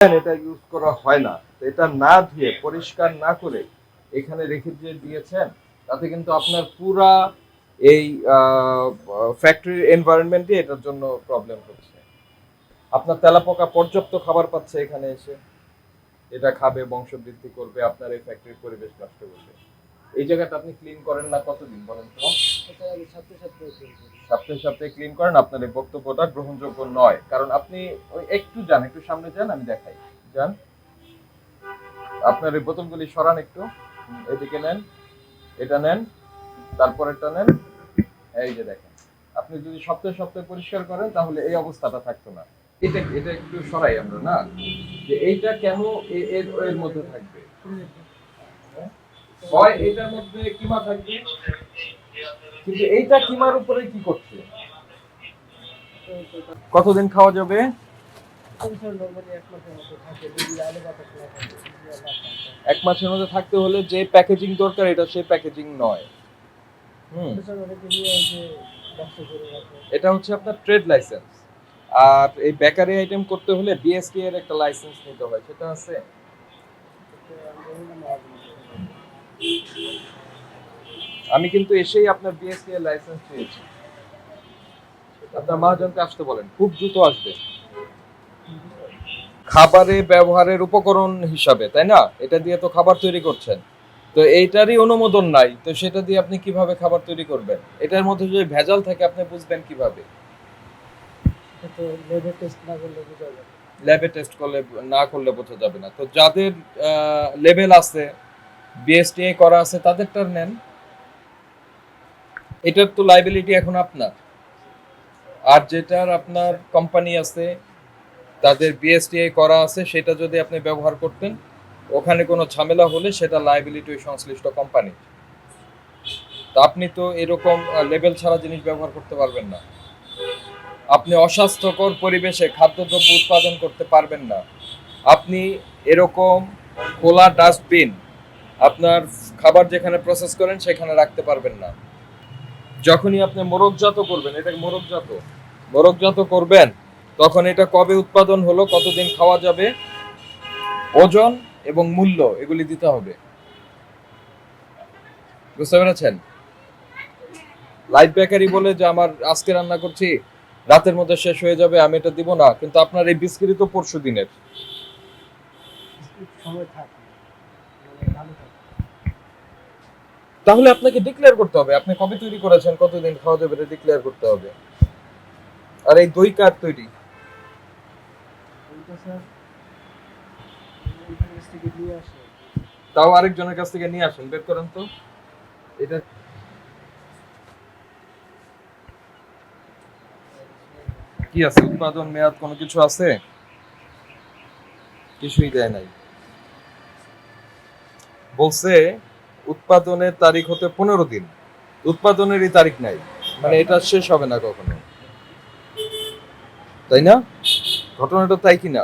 এটা ইউজ করা হয় না, এটা না ধুয়ে পরিষ্কার না করে এখানে রেখে দিয়ে দিয়েছেন, তাতে কিন্তু আপনার পুরা এই ফ্যাক্টরির এনভায়রনমেন্টে এটার জন্য প্রবলেম হচ্ছে। আপনার তেলাপোকা পর্যাপ্ত খাবার পাচ্ছে এখানে এসে, এটা খাবে, বংশবৃদ্ধি করবে, আপনার এই ফ্যাক্টরির পরিবেশ নষ্ট করবে। এই জায়গাটা আপনি ক্লিন করেন না কতদিন বলেন তো? সপ্তাহে সপ্তাহে ক্লিন করেন। আপনার এই বক্তব্যটা গ্রহণযোগ্য নয়, কারণ আপনি ওই একটু যান, একটু সামনে যান, আমি দেখাই। যান, আপনার এই বোতলগুলি সরান একটু, এদিকে নেন, এটা নেন, তারপরেরটা নেন। এই যে দেখেন, আপনি যদি সপ্তাহে সপ্তাহে পরিষ্কার করেন তাহলে এই অবস্থাটা থাকতো না। এটা এটা একটু সরাই আমরা, না যে এইটা কেন এর এর মধ্যে থাকবে, হয় এটার মধ্যে কিমা থাকবে, কিন্তু এইটা কিমার উপরে কি করছে? কতদিন খাওয়া যাবে? এক মাসের মধ্যে থাকতে হলে যে প্যাকেজিং দরকার এটা সেই প্যাকেজিং নয়। এটা হচ্ছে আপনার ট্রেড লাইসেন্স, আর এই বেকারি আইটেম করতে হলে বিএসটি এর একটা লাইসেন্স নিতে হয়, সেটা আছে? আমি কিন্তু এসেই আপনার বিএসটি এর লাইসেন্স পেয়েছি। আপনার মহাজনকে আসতে বলেন, খুব দ্রুত আসবে। খাবারে ব্যবহারের উপকরণ হিসাবে, তাই না? এটা দিয়ে তো খাবার তৈরি করছেন, তো এইটারই অনুমোদন নাই, তো সেটা দিয়ে আপনি কিভাবে খাবার তৈরি করবেন? এটার মধ্যে যদি ভেজাল থাকে আপনি বুঝবেন কিভাবে? ল্যাবে টেস্ট করলে না করলে বোঝা যাবে না। তো যাদের লেভেল আছে, বিএসটিআই করা আছে, তাদেরটার নেন। এটার তো লাইবিলিটি এখন আপনার। আর যেটার আপনার কোম্পানি আছে, তাদের বিএসটিআই করা আছে, সেটা যদি আপনি ব্যবহার করতেন, ওখানে কোনো ঝামেলা হলে সেটা লাইবিলিটি সংশ্লিষ্ট কোম্পানি। তা আপনি তো এরকম লেভেল ছাড়া জিনিস ব্যবহার করতে পারবেন না। আপনি অস্বাস্থ্যকর পরিবেশে খাদ্যদ্রব্য উৎপাদন করতে পারবেন না। আপনি এরকম খোলা ডাস্টবিন আপনার খাবার যেখানে প্রসেস করেন সেখানে রাখতে পারবেন না। যখনই আপনি মোড়কজাত করবেন, এটা মোড়কজাত করবেন, তখন এটা কবে উৎপাদন হলো, কতদিন খাওয়া যাবে, ওজন এবং মূল্য এগুলি দিতে হবে। বুঝতে পেরেছেন? লাইট বেকারি বলে যে আমার আজকে রান্না করছি, রাতের মধ্যে শেষ হয়ে যাবে, আমি এটা দিব না, কিন্তু আপনার এই বিস্কিটই তো পরশু দিনের। তাহলে আপনাকে ডিক্লেয়ার করতে হবে আপনি কবে তৈরি করেছেন, কতদিন খাওয়া যাবে, এটা ডিক্লেয়ার করতে হবে। আর এই দই কার তৈরি? তাও আরেকজনের কাছ থেকে নিয়ে আসেন, বের করেন তো। এটা কি আছে? উৎপাদন মেয়াদ কোনো কিছু আছে? কিছুই দেয় নাই। বলছে উৎপাদনের তারিখ হতে 15 দিন, উৎপাদনেরই তারিখ নাই, মানে এটা শেষ হবে না কখনো, তাই না? ঘটনাটা তাই কিনা?